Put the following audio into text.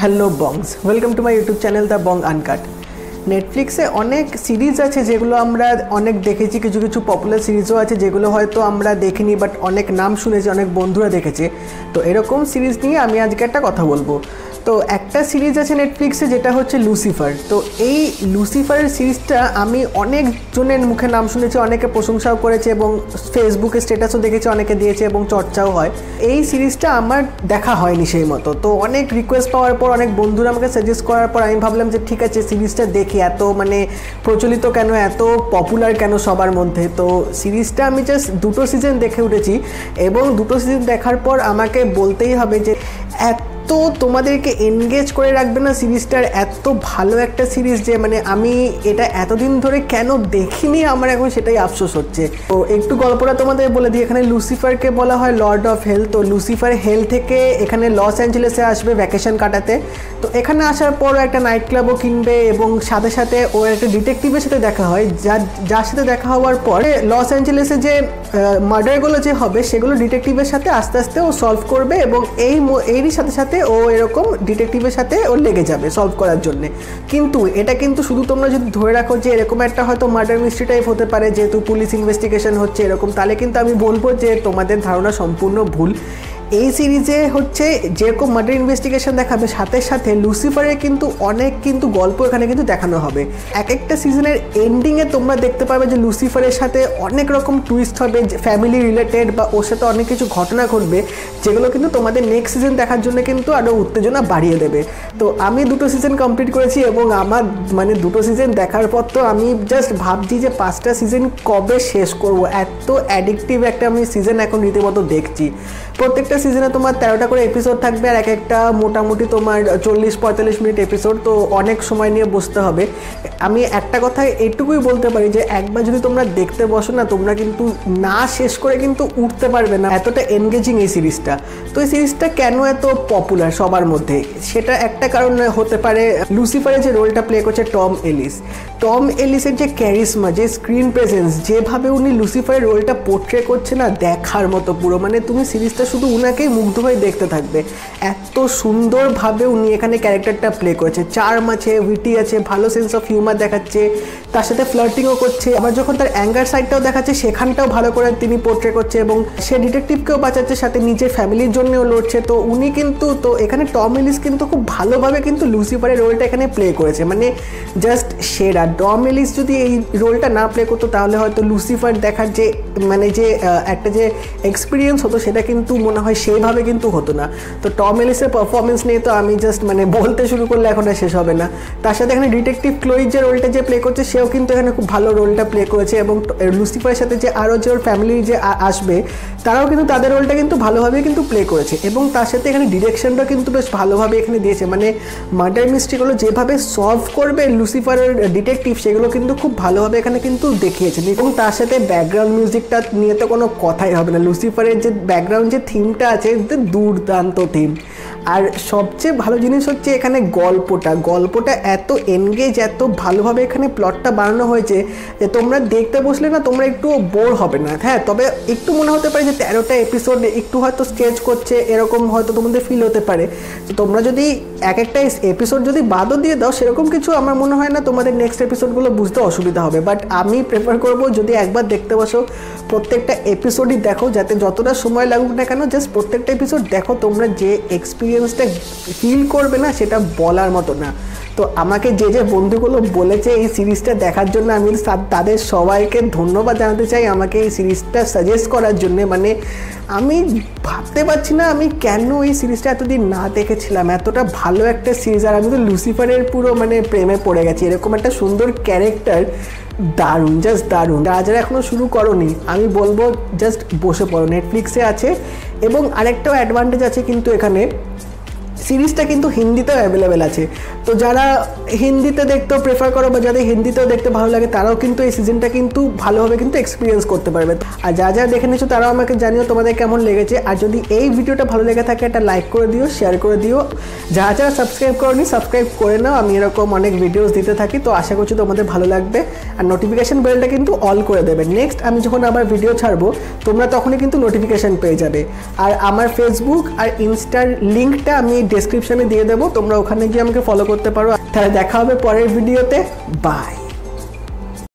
Hello বংস, welcome to my YouTube channel the Bong uncut. নেটফ্লিক্সে অনেক সিরিজ আছে যেগুলো আমরা অনেক দেখেছি, কিছু কিছু পপুলার সিরিজও আছে যেগুলো হয়তো আমরা দেখিনি বাট অনেক নাম শুনেছি, অনেক বন্ধুরা দেখেছে। তো এরকম সিরিজ নিয়ে আমি আজকে একটা কথা বলবো। তো একটা সিরিজ আছে নেটফ্লিক্সে যেটা হচ্ছে লুসিফার। তো এই লুসিফারের সিরিজটা আমি অনেকজনের মুখে নাম শুনেছি, অনেকে প্রশংসাও করেছে এবং ফেসবুকে স্ট্যাটাসও দেখেছি, অনেকে দিয়েছে এবং চর্চাও হয়। এই সিরিজটা আমার দেখা হয়নি সেই মতো। তো অনেক রিকোয়েস্ট পাওয়ার পর, অনেক বন্ধুরা আমাকে সাজেস্ট করার পর আমি ভাবলাম যে ঠিক আছে সিরিজটা দেখি, এত প্রচলিত কেন, এত পপুলার কেন সবার মধ্যে। তো সিরিজটা আমি জাস্ট 2টো সিজন দেখে উঠেছি এবং 2টো সিজন দেখার পর আমাকে বলতেই হবে যে তো তোমাদেরকে এনগেজ করে রাখবে না সিরিজটার, এত ভালো একটা সিরিজ যে আমি এটা এতদিন ধরে কেন দেখিনি, আমার এখন সেটাই আফসোস হচ্ছে। তো একটু গল্পটা তোমাদের বলে দিই। এখানে লুসিফারকে বলা হয় লর্ড অফ হেল। তো লুসিফার হেল থেকে এখানে লস অ্যাঞ্জেলেসে আসবে ভ্যাকেশন কাটাতে। তো এখানে আসার পর একটা নাইট ক্লাবও কিনবে এবং সাথে সাথে ও একটা ডিটেকটিভের সাথে দেখা হয়, যার সাথে দেখা হওয়ার পরে লস অ্যাঞ্জেলেসে যে মার্ডারগুলো যে হবে সেগুলো ডিটেকটিভের সাথে আস্তে আস্তে ও সলভ করবে এবং এরই সাথে সাথে ও এরকম ডিটেকটিভের সাথে ও লেগে যাবে সলভ করার জন্যে। কিন্তু এটা কিন্তু শুধু তোমরা যদি ধরে রাখো যে এরকম একটা হয়তো মার্ডার মিস্ট্রি টাইপ হতে পারে, যেহেতু পুলিশ ইনভেস্টিগেশন হচ্ছে এরকম, তাহলে কিন্তু আমি বলবো যে তোমাদের ধারণা সম্পূর্ণ ভুল। এই সিরিজে হচ্ছে যেরকম মার্ডার ইনভেস্টিগেশন দেখাবে সাথে সাথে লুসিফারের কিন্তু গল্প এখানে কিন্তু দেখানো হবে। এক একটা সিজনের এন্ডিংয়ে তোমরা দেখতে পাবে যে লুসিফারের সাথে অনেক রকম টুইস্ট হবে, ফ্যামিলি রিলেটেড বা ওর সাথে অনেক কিছু ঘটনা ঘটবে যেগুলো কিন্তু তোমাদের নেক্সট সিজন দেখার জন্য কিন্তু আরও উত্তেজনা বাড়িয়ে দেবে। তো আমি 2টো সিজন কমপ্লিট করেছি এবং আমার 2টো সিজন দেখার পর তো আমি জাস্ট ভাবছি যে 5টা সিজন কবে শেষ করব। এত অ্যাডিকটিভ একটা আমি সিজন এখন রীতিমতো দেখছি। প্রত্যেকটা সিজনে তোমার 13টা করে এপিসোড থাকবে আর এক একটা মোটামুটি তোমার 40-45 মিনিট এপিসোড। তো অনেক সময় নিয়ে বসতে হবে। আমি একটা কথা এটুকুই বলতে পারি যে একবার যদি তোমরা দেখতে বসো না, তোমরা কিন্তু না শেষ করে কিন্তু উঠতে পারবে না, এতটা এনগেজিং এই সিরিজটা। তো এই সিরিজটা কেন এত পপুলার সবার মধ্যে, সেটা একটা কারণ হতে পারে লুসিফারের যে রোলটা প্লে করছে টম এলিসের যে ক্যারিসমা, যে স্ক্রিন প্রেজেন্স, যেভাবে উনি লুসিফারের রোলটা পোর্ট্রে করছে না, দেখার মতো পুরো। তুমি সিরিজটা শুধু উনাকেই মুগ্ধ হয়ে দেখতে থাকবে, এত সুন্দরভাবে উনি এখানে ক্যারেক্টারটা প্লে করেছে। চার্ম আছে, উইটি আছে, ভালো সেন্স অফ হিউমার দেখাচ্ছে, তার সাথে ফ্লার্টিংও করছে। আবার যখন তার অ্যাঙ্গার সাইডটাও দেখাচ্ছে সেখানটাও ভালো করে তিনি পোর্ট্রে করছে এবং সে ডিটেকটিভকেও বাঁচাচ্ছে, সাথে নিজের ফ্যামিলির জন্যও লড়ছে। তো উনি কিন্তু এখানে টম এলিস কিন্তু খুব ভালোভাবে কিন্তু লুসিফারের রোলটা এখানে প্লে করেছে, জাস্ট সেরা। টম এলিস যদি এই রোলটা না প্লে করতো তাহলে হয়তো লুসিফার দেখার যে একটা যে এক্সপিরিয়েন্স হতো সেটা কিন্তু মনে হয় সেইভাবে কিন্তু হতো না। তো টম এলিসের পারফরমেন্স নিয়ে তো আমি জাস্ট বলতে শুরু করলে এখন আর শেষ হবে না। তার সাথে এখানে ডিটেকটিভ ক্লোই যে রোলটা যে প্লে করছে সেও কিন্তু এখানে খুব ভালো রোলটা প্লে করেছে এবং লুসিফারের সাথে যে আরও যে ওর ফ্যামিলি যে আসবে তারাও কিন্তু তাদের রোলটা কিন্তু ভালোভাবে কিন্তু প্লে করেছে এবং তার সাথে এখানে ডিরেকশনটা কিন্তু বেশ ভালোভাবে এখানে দিয়েছে। মার্ডার মিস্ট্রিগুলো যেভাবে সলভ করবে লুসিফারের ডিটেকটিভ সেগুলো কিন্তু খুব ভালোভাবে এখানে কিন্তু দেখিয়েছেন এবং তার সাথে ব্যাকগ্রাউন্ড মিউজিকটা নিয়ে তো কোনো কথাই হবে না। লুসিফারের যে ব্যাকগ্রাউন্ড যে থিমটা আছে দুর্দান্ত থিম। আর সবচেয়ে ভালো জিনিস হচ্ছে এখানে গল্পটা এত এনগেজ, এত ভালোভাবে এখানে প্লটটা বানানো হয়েছে যে তোমরা দেখতে বসলে না তোমরা একটু বোর হবে না। হ্যাঁ, তবে একটু মনে হতে পারে যে 13টা এপিসোড একটু হয়তো স্ট্রেচ করছে, এরকম হয়তো তোমাদের ফিল হতে পারে। তো তোমরা যদি এক একটা এপিসোড যদি বাদও দিয়ে দাও সেরকম কিছু আমার মনে হয় না তোমাদের নেক্সট এপিসোডগুলো বুঝতে অসুবিধা হবে। বাট আমি প্রেফার করবো যদি একবার দেখতে বসো প্রত্যেকটা এপিসোডই দেখো, যাতে যতটা সময় লাগুক না কেন জাস্ট প্রত্যেকটা এপিসোড দেখো। তোমরা যে এক্সপিরিয়েন্সটা ফিল করবে না সেটা বলার মতো না। তো আমাকে যে বন্ধুগুলো বলেছে এই সিরিজটা দেখার জন্য আমি তাদের সবাইকে ধন্যবাদ জানাতে চাই আমাকে এই সিরিজটা সাজেস্ট করার জন্য। আমি ভাবতে পারছি না আমি কেন এই সিরিজটা এতদিন না দেখেছিলাম। এতটা ভালো একটা সিরিজ, আর আমি তো লুসিফারের পুরো প্রেমে পড়ে গেছি। এরকম একটা সুন্দর ক্যারেক্টার, দারুণ, জাস্ট দারুণ। যারা এখনও শুরু করোনি আমি বলবো জাস্ট বসে পড়ো, নেটফ্লিক্সে আছে। এবং আরেকটাও অ্যাডভান্টেজ আছে কিন্তু এখানে সিরিজটা কিন্তু হিন্দিতেও অ্যাভেলেবেল আছে। তো যারা হিন্দিতে দেখতেও প্রেফার করো বা যাদের হিন্দিতেও দেখতে ভালো লাগে তারাও কিন্তু এই সিজনটা কিন্তু ভালোভাবে কিন্তু এক্সপিরিয়েন্স করতে পারবে। আর যারা দেখে নিচ্ছ তারাও আমাকে জানিও তোমাদের কেমন লেগেছে। আর যদি এই ভিডিওটা ভালো লেগে থাকে একটা লাইক করে দিও, শেয়ার করে দিও। যারা সাবস্ক্রাইব করোনি সাবস্ক্রাইব করে নাও, আমি এরকম অনেক ভিডিওস দিতে থাকি। তো আশা করছি তোমাদের ভালো লাগবে। আর নোটিফিকেশান বেলটা কিন্তু অল করে দেবে। নেক্সট আমি যখন আবার ভিডিও ছাড়বো তোমরা তখনই কিন্তু নোটিফিকেশান পেয়ে যাবে। আর আমার ফেসবুক আর ইনস্টার লিঙ্কটা আমি ডেসক্রিপশনে দিয়ে দেবো, তোমরা ওখানে গিয়ে আমাকে ফলো করতে পারো। তাহলে দেখা হবে পরের ভিডিওতে, বাই।